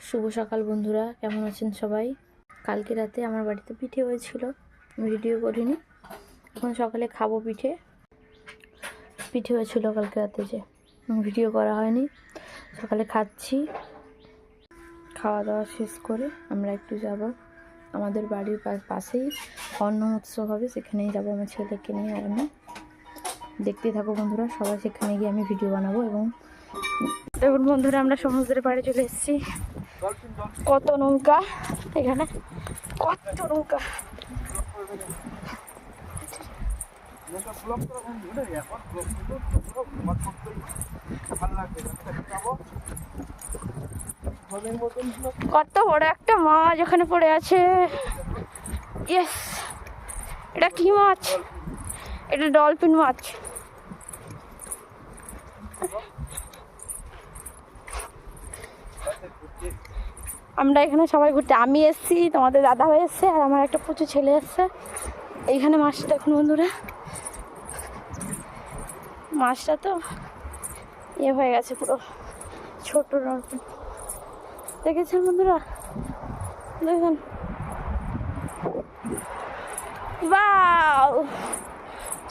শুভ সকাল বন্ধুরা, কেমন আছেন সবাই? কালকে রাতে আমার বাড়িতে পিঠে হয়েছিল, ভিডিও করিনি। এখন সকালে খাবো পিঠে হয়েছিল কালকে রাতে, যে ভিডিও করা হয়নি। সকালে খাচ্ছি, খাওয়া দাওয়া শেষ করে আমরা একটু যাব আমাদের বাড়ির পাশেই অন্ন উৎসব হবে, সেখানেই যাবো আমার ছেলেকে নিয়ে। আর আমি দেখতে থাকো বন্ধুরা, সবাই সেখানে গিয়ে আমি ভিডিও বানাবো। এবং দেখুন বন্ধুরা, আমরা সমুদ্রের পাড়ে চলে এসেছি। কত নৌকা এখানে, কত নৌকা। কত বড় একটা মাছ ওখানে পড়ে আছে। ইয়েস, এটা কি মাছ? এটা ডলফিন মাছ। আমরা এখানে সবাই ঘুরতে, আমি এসছি, তোমাদের দাদা ভাই এসছে, আর আমার একটা প্রচুর ছেলে এসছে। এইখানে মাছটা দেখুন বন্ধুরা, মাছটা তো ইয়ে হয়ে গেছে, পুরো ছোট ডলফিন। দেখেছেন বন্ধুরা, দেখুন, ওয়াও,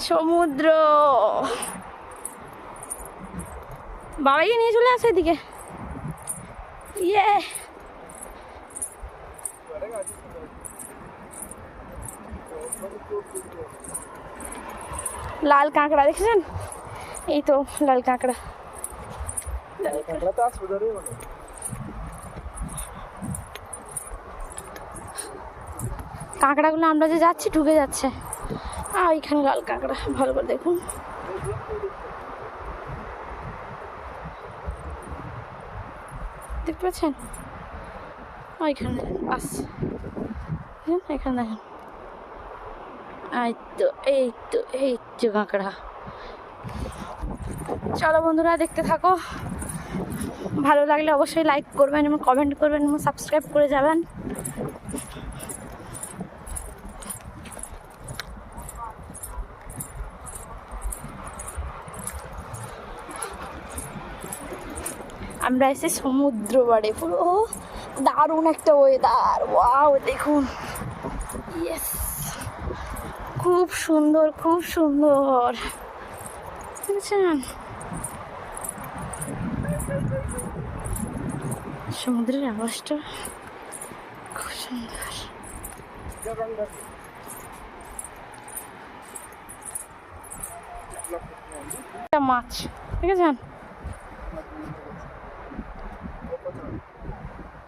সমুদ্র। বাবাইকে নিয়ে চলে আসে এদিকে। ইয়ে, লাল কাঁকড়া দেখেছেন? এই তো লাল কাঁকড়া। কাঁকড়াগুলো আমরা যে যাচ্ছি ঢুকে যাচ্ছে। আর ওইখানে লাল কাঁকড়া, ভালো করে দেখুন। দেখতে পাচ্ছেন? ওইখানে আসছে, এখানে দেখেন। এই তো কাঁকড়া। চলো বন্ধুরা, দেখতে থাকো। ভালো লাগলে অবশ্যই লাইক করবেন এবং কমেন্ট করবেন এবং সাবস্ক্রাইব করে যাবেন। আমরা এসে সমুদ্র পাড়ে, পুরো দারুণ একটা ওয়েদার। ওয়াও, দেখুন, ইয়েস, খুব সুন্দর, খুব সুন্দর। বুঝছেন? সমুদ্রের আওয়াজটা খুব সুন্দর। একটা মাছ, ঠিক আছে।